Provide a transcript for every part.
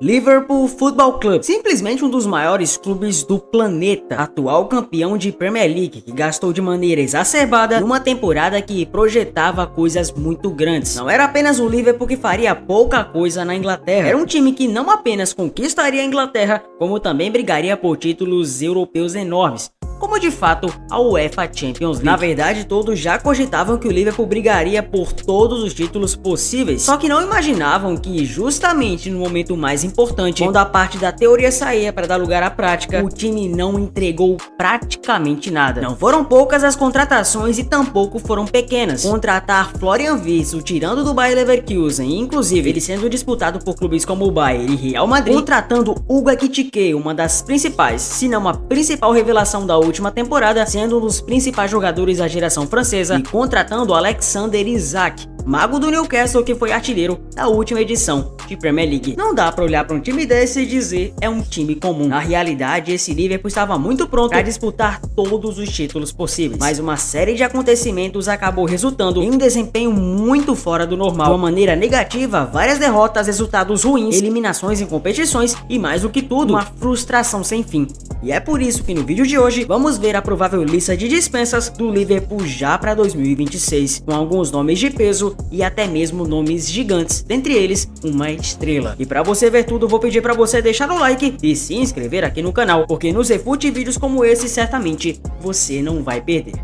Liverpool Football Club, simplesmente um dos maiores clubes do planeta, atual campeão de Premier League, que gastou de maneira exacerbada numa temporada que projetava coisas muito grandes. Não era apenas o Liverpool que faria pouca coisa na Inglaterra, era um time que não apenas conquistaria a Inglaterra, como também brigaria por títulos europeus enormes, como de fato a UEFA Champions League. Na verdade, todos já cogitavam que o Liverpool brigaria por todos os títulos possíveis, só que não imaginavam que justamente no momento mais importante, quando a parte da teoria saía para dar lugar à prática, o time não entregou praticamente nada. Não foram poucas as contratações e tampouco foram pequenas. Contratar Florian Wirtz, o tirando do Bayer Leverkusen, inclusive ele sendo disputado por clubes como o Bayern e Real Madrid, contratando Hugo Ekitike, uma das principais, se não a principal revelação da última temporada, sendo um dos principais jogadores da geração francesa, e contratando Alexander Isak, mago do Newcastle, que foi artilheiro da última edição de Premier League. Não dá pra olhar pra um time desse e dizer é um time comum. Na realidade, esse Liverpool estava muito pronto para disputar todos os títulos possíveis, mas uma série de acontecimentos acabou resultando em um desempenho muito fora do normal. De uma maneira negativa, várias derrotas, resultados ruins, eliminações em competições e, mais do que tudo, uma frustração sem fim. E é por isso que no vídeo de hoje vamos ver a provável lista de dispensas do Liverpool já para 2026, com alguns nomes de peso e até mesmo nomes gigantes, dentre eles uma estrela. E para você ver tudo, vou pedir para você deixar o like e se inscrever aqui no canal, porque nos refute vídeos como esse certamente você não vai perder.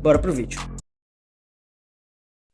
Bora pro vídeo.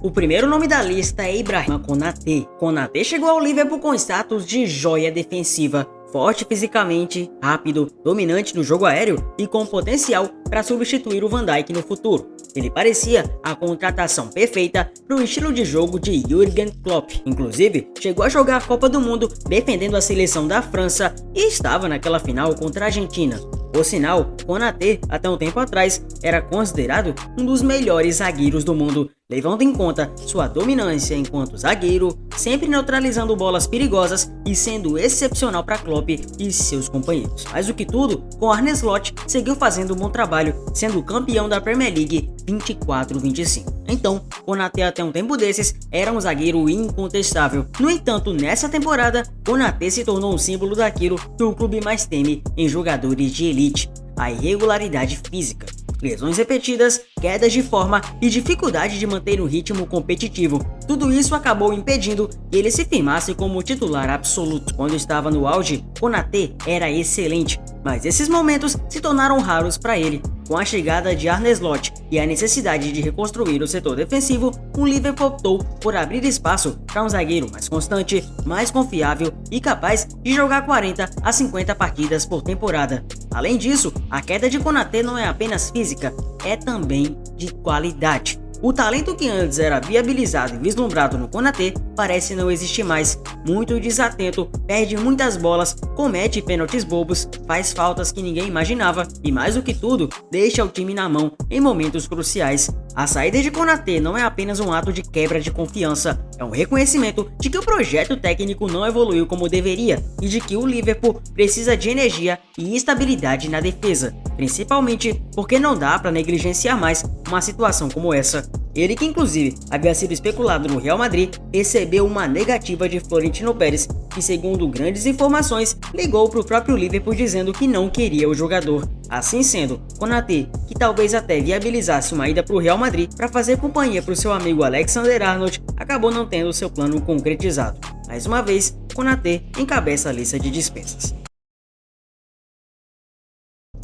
O primeiro nome da lista é Ibrahima Konaté. Konaté chegou ao Liverpool com status de joia defensiva, forte fisicamente, rápido, dominante no jogo aéreo e com potencial para substituir o Van Dijk no futuro. Ele parecia a contratação perfeita para o estilo de jogo de Jürgen Klopp. Inclusive, chegou a jogar a Copa do Mundo defendendo a seleção da França e estava naquela final contra a Argentina. Por sinal, Konaté, até um tempo atrás, era considerado um dos melhores zagueiros do mundo, levando em conta sua dominância enquanto zagueiro, sempre neutralizando bolas perigosas e sendo excepcional para Klopp e seus companheiros. Mais do que tudo, com Arne Slot seguiu fazendo um bom trabalho, sendo campeão da Premier League 24-25. Então, Konaté até um tempo desses era um zagueiro incontestável. No entanto, nessa temporada, Konaté se tornou um símbolo daquilo que o clube mais teme em jogadores de elite: a irregularidade física. Lesões repetidas, quedas de forma e dificuldade de manter um ritmo competitivo. Tudo isso acabou impedindo que ele se firmasse como titular absoluto. Quando estava no auge, Konaté era excelente, mas esses momentos se tornaram raros para ele. Com a chegada de Arne Slot e a necessidade de reconstruir o setor defensivo, o Liverpool optou por abrir espaço para um zagueiro mais constante, mais confiável e capaz de jogar 40 a 50 partidas por temporada. Além disso, a queda de Konaté não é apenas física, é também de qualidade. O talento que antes era viabilizado e vislumbrado no Konaté parece não existir mais. Muito desatento, perde muitas bolas, comete pênaltis bobos, faz faltas que ninguém imaginava e, mais do que tudo, deixa o time na mão em momentos cruciais. A saída de Konaté não é apenas um ato de quebra de confiança, é um reconhecimento de que o projeto técnico não evoluiu como deveria e de que o Liverpool precisa de energia e estabilidade na defesa, principalmente porque não dá para negligenciar mais uma situação como essa. Ele, que inclusive havia sido especulado no Real Madrid, recebeu uma negativa de Florentino Pérez, que, segundo grandes informações, ligou para o próprio Liverpool dizendo que não queria o jogador. Assim sendo, Konaté, que talvez até viabilizasse uma ida para o Real Madrid para fazer companhia para o seu amigo Alexander Arnold, acabou não tendo seu plano concretizado. Mais uma vez, Konaté encabeça a lista de dispensas.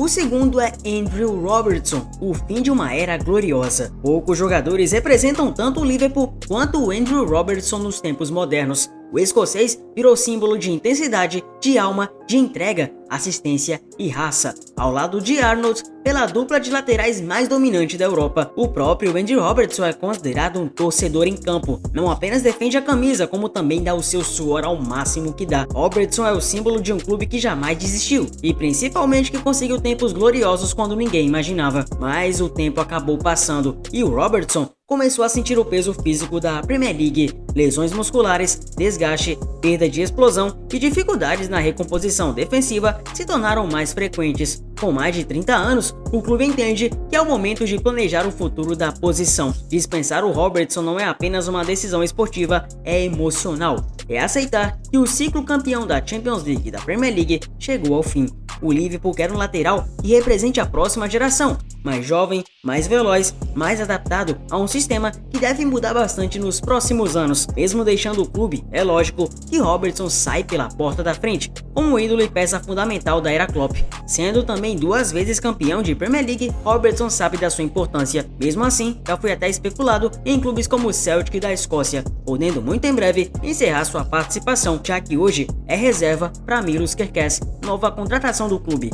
O segundo é Andrew Robertson, o fim de uma era gloriosa. Poucos jogadores representam tanto o Liverpool quanto o Andrew Robertson nos tempos modernos. O escocês virou símbolo de intensidade, de alma, de entrega, assistência e raça, ao lado de Arnold, pela dupla de laterais mais dominante da Europa. O próprio Andy Robertson é considerado um torcedor em campo. Não apenas defende a camisa, como também dá o seu suor ao máximo que dá. Robertson é o símbolo de um clube que jamais desistiu, e principalmente que conseguiu tempos gloriosos quando ninguém imaginava. Mas o tempo acabou passando, e o Robertson começou a sentir o peso físico da Premier League, lesões musculares, desgaste, perda de explosão e dificuldades na recomposição defensiva se tornaram mais frequentes. Com mais de 30 anos, o clube entende que é o momento de planejar o futuro da posição. Dispensar o Robertson não é apenas uma decisão esportiva, é emocional. É aceitar que o ciclo campeão da Champions League e da Premier League chegou ao fim. O Liverpool quer um lateral que represente a próxima geração, mais jovem, mais veloz, mais adaptado a um sistema que deve mudar bastante nos próximos anos. Mesmo deixando o clube, é lógico que Robertson sai pela porta da frente, como ídolo e peça fundamental da era Klopp. Sendo também 2 vezes campeão de Premier League, Robertson sabe da sua importância. Mesmo assim, já foi até especulado em clubes como o Celtic da Escócia, podendo muito em breve encerrar sua participação, já que hoje é reserva para Milos Kerkez, nova contratação do clube.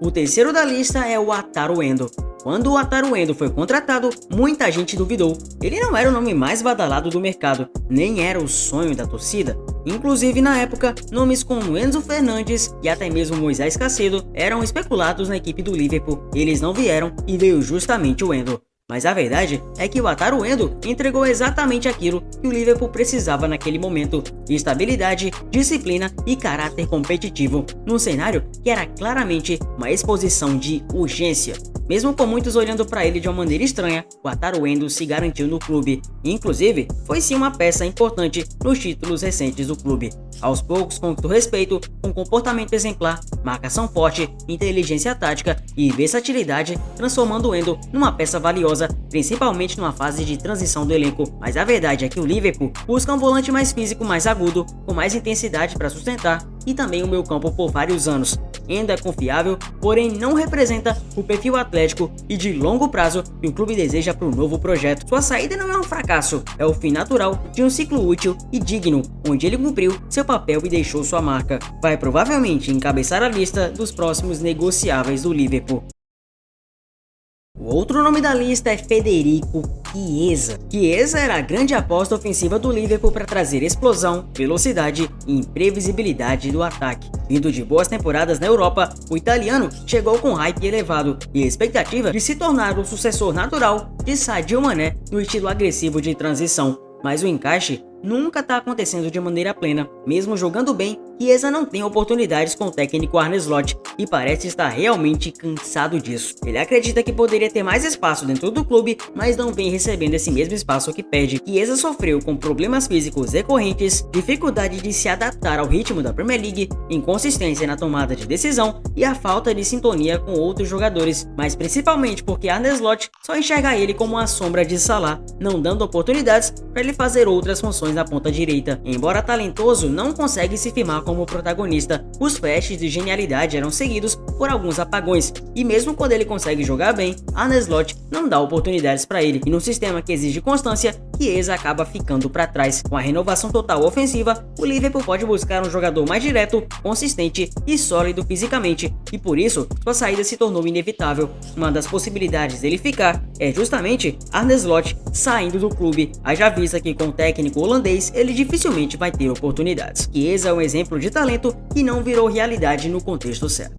O terceiro da lista é o Wataru Endo. Quando o Wataru Endo foi contratado, muita gente duvidou. Ele não era o nome mais badalado do mercado, nem era o sonho da torcida. Inclusive, na época, nomes como Enzo Fernandes e até mesmo Moisés Caicedo eram especulados na equipe do Liverpool. Eles não vieram e veio justamente o Endo. Mas a verdade é que o Wataru Endo entregou exatamente aquilo que o Liverpool precisava naquele momento: estabilidade, disciplina e caráter competitivo, num cenário que era claramente uma exposição de urgência. Mesmo com muitos olhando para ele de uma maneira estranha, o Wataru Endo se garantiu no clube e, inclusive, foi sim uma peça importante nos títulos recentes do clube. Aos poucos conquistou respeito com comportamento exemplar, marcação forte, inteligência tática e versatilidade, transformando o Endo numa peça valiosa, principalmente numa fase de transição do elenco. Mas a verdade é que o Liverpool busca um volante mais físico, mais agudo, com mais intensidade para sustentar e também o meio-campo por vários anos. Endo é confiável, porém não representa o perfil atlético e de longo prazo que o clube deseja para o novo projeto. Sua saída não é um fracasso, é o fim natural de um ciclo útil e digno, onde ele cumpriu seu papel e deixou sua marca. Vai provavelmente encabeçar a lista dos próximos negociáveis do Liverpool. O outro nome da lista é Federico Chiesa. Chiesa era a grande aposta ofensiva do Liverpool para trazer explosão, velocidade e imprevisibilidade do ataque. Vindo de boas temporadas na Europa, o italiano chegou com hype elevado e a expectativa de se tornar o sucessor natural de Sadio Mané no estilo agressivo de transição. Mas o encaixe nunca está acontecendo de maneira plena. Mesmo jogando bem, Chiesa não tem oportunidades com o técnico Arne Slot e parece estar realmente cansado disso. Ele acredita que poderia ter mais espaço dentro do clube, mas não vem recebendo esse mesmo espaço que pede. Chiesa sofreu com problemas físicos recorrentes, dificuldade de se adaptar ao ritmo da Premier League, inconsistência na tomada de decisão e a falta de sintonia com outros jogadores, mas principalmente porque Arne Slot só enxerga ele como uma sombra de Salah, não dando oportunidades para ele fazer outras funções na ponta direita. Embora talentoso, não consegue se firmar como protagonista. Os flashes de genialidade eram seguidos por alguns apagões, e mesmo quando ele consegue jogar bem, Arne Slot não dá oportunidades para ele, e no sistema que exige constância, Chiesa acaba ficando para trás. Com a renovação total ofensiva, o Liverpool pode buscar um jogador mais direto, consistente e sólido fisicamente, e por isso sua saída se tornou inevitável. Uma das possibilidades dele ficar é justamente Arne Slot saindo do clube, haja vista que com o técnico holandês ele dificilmente vai ter oportunidades. Chiesa é um exemplo de talento que não virou realidade no contexto certo.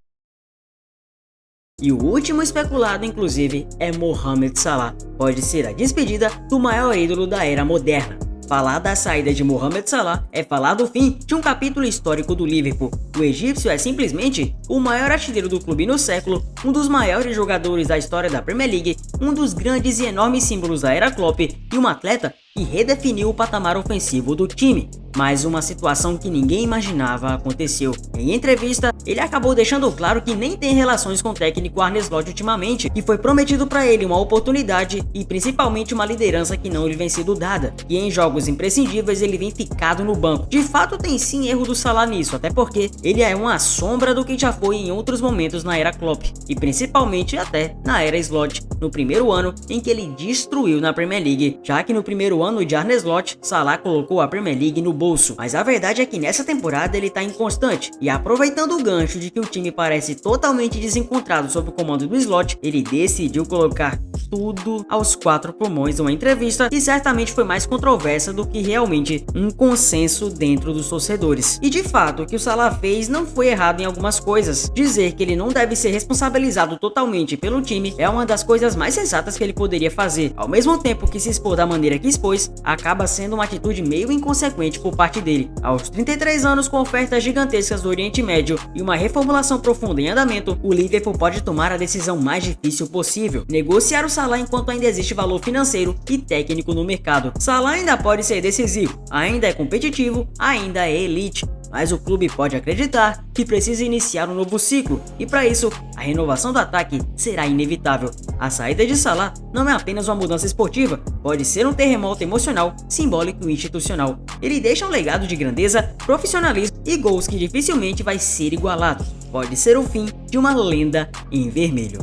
E o último especulado, inclusive, é Mohamed Salah. Pode ser a despedida do maior ídolo da era moderna. Falar da saída de Mohamed Salah é falar do fim de um capítulo histórico do Liverpool. O egípcio é simplesmente o maior artilheiro do clube no século, um dos maiores jogadores da história da Premier League, um dos grandes e enormes símbolos da era Klopp e um atleta que redefiniu o patamar ofensivo do time. Mas uma situação que ninguém imaginava aconteceu. Em entrevista, ele acabou deixando claro que nem tem relações com o técnico Arne Slot ultimamente e foi prometido para ele uma oportunidade e principalmente uma liderança que não lhe vem sido dada. E em jogos imprescindíveis ele vem ficado no banco. De fato tem sim erro do Salah nisso, até porque ele é uma sombra do que já foi em outros momentos na era Klopp e principalmente até na era Slot, no primeiro ano em que ele destruiu na Premier League, já que no primeiro ano de Arne Slot, Salah colocou a Premier League no bolso. Mas a verdade é que nessa temporada ele tá inconstante e aproveitando o gancho de que o time parece totalmente desencontrado sob o comando do Slot, ele decidiu colocar tudo aos 4 pulmões numa entrevista e certamente foi mais controversa do que realmente um consenso dentro dos torcedores. E de fato, o que o Salah fez não foi errado em algumas coisas. Dizer que ele não deve ser responsabilizado totalmente pelo time é uma das coisas mais sensatas que ele poderia fazer. Ao mesmo tempo que se expor da maneira que expôs, acaba sendo uma atitude meio inconsequente por parte dele. Aos 33 anos, com ofertas gigantescas do Oriente Médio e uma reformulação profunda em andamento, o Liverpool pode tomar a decisão mais difícil possível: negociar o Salah enquanto ainda existe valor financeiro e técnico no mercado. Salah ainda pode ser decisivo, ainda é competitivo, ainda é elite, mas o clube pode acreditar que precisa iniciar um novo ciclo e para isso a renovação do ataque será inevitável. A saída de Salah não é apenas uma mudança esportiva, pode ser um terremoto emocional, simbólico e institucional. Ele deixa um legado de grandeza, profissionalismo e gols que dificilmente vai ser igualado. Pode ser o fim de uma lenda em vermelho.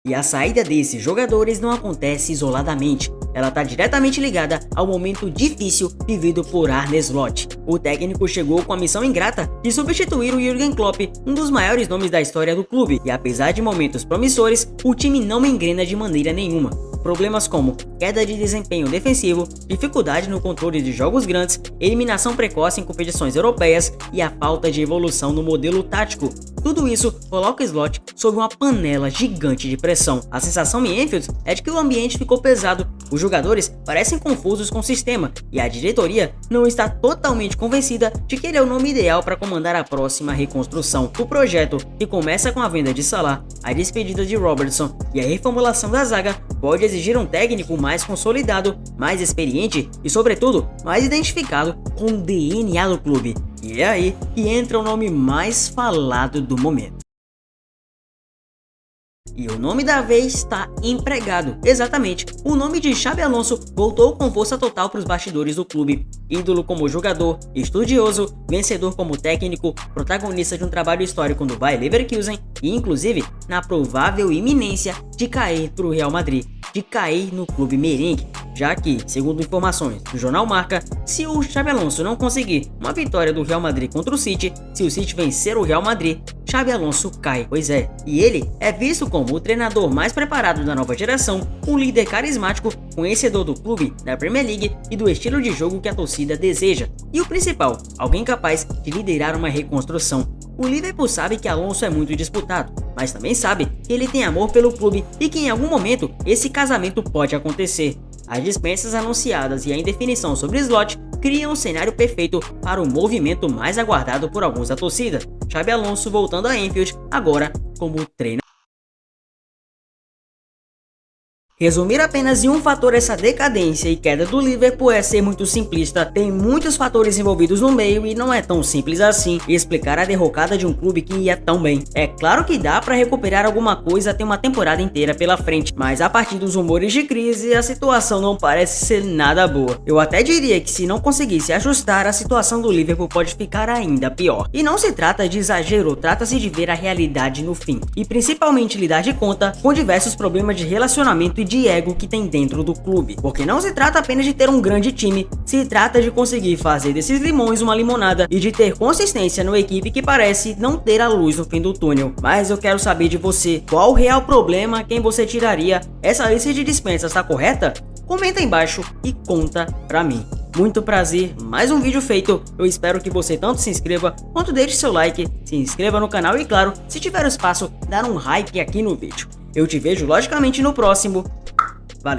E a saída desses jogadores não acontece isoladamente, ela está diretamente ligada ao momento difícil vivido por Arne Slot. O técnico chegou com a missão ingrata de substituir o Jürgen Klopp, um dos maiores nomes da história do clube, e apesar de momentos promissores, o time não engrena de maneira nenhuma. Problemas como queda de desempenho defensivo, dificuldade no controle de jogos grandes, eliminação precoce em competições europeias e a falta de evolução no modelo tático. Tudo isso coloca Slot sob uma panela gigante de pressão. A sensação em Anfield é de que o ambiente ficou pesado, os jogadores parecem confusos com o sistema e a diretoria não está totalmente convencida de que ele é o nome ideal para comandar a próxima reconstrução. O projeto, que começa com a venda de Salah, a despedida de Robertson e a reformulação da zaga, pode exigir um técnico mais consolidado, mais experiente e, sobretudo, mais identificado com o DNA do clube. E é aí que entra o nome mais falado do momento. E o nome da vez está empregado. Exatamente, o nome de Xabi Alonso voltou com força total para os bastidores do clube. Ídolo como jogador, estudioso, vencedor como técnico, protagonista de um trabalho histórico no Bayer Leverkusen e inclusive na provável iminência de cair para o Real Madrid, de cair no clube merengue, já que, segundo informações do jornal Marca, se o Xabi Alonso não conseguir uma vitória do Real Madrid contra o City, se o City vencer o Real Madrid, Xabi Alonso cai. Pois é, e ele é visto como o treinador mais preparado da nova geração, um líder carismático, conhecedor do clube, da Premier League e do estilo de jogo que a torcida deseja. E o principal, alguém capaz de liderar uma reconstrução. O Liverpool sabe que Alonso é muito disputado, mas também sabe que ele tem amor pelo clube e que em algum momento esse casamento pode acontecer. As dispensas anunciadas e a indefinição sobre Slot criam um cenário perfeito para o movimento mais aguardado por alguns da torcida: Xabi Alonso voltando a Anfield, agora como treinador. Resumir apenas em um fator essa decadência e queda do Liverpool é ser muito simplista. Tem muitos fatores envolvidos no meio e não é tão simples assim explicar a derrocada de um clube que ia tão bem. É claro que dá para recuperar alguma coisa até uma temporada inteira pela frente, mas a partir dos rumores de crise a situação não parece ser nada boa. Eu até diria que se não conseguisse ajustar, a situação do Liverpool pode ficar ainda pior. E não se trata de exagero, trata-se de ver a realidade no fim e principalmente lidar de conta com diversos problemas de relacionamento e de ego que tem dentro do clube, porque não se trata apenas de ter um grande time, se trata de conseguir fazer desses limões uma limonada e de ter consistência numa equipe que parece não ter a luz no fim do túnel. Mas eu quero saber de você, qual o real problema, quem você tiraria? Essa lista de dispensas está correta? Comenta aí embaixo e conta pra mim. Muito prazer, mais um vídeo feito. Eu espero que você tanto se inscreva quanto deixe seu like, se inscreva no canal e claro, se tiver espaço, dar um like aqui no vídeo. Eu te vejo logicamente no próximo.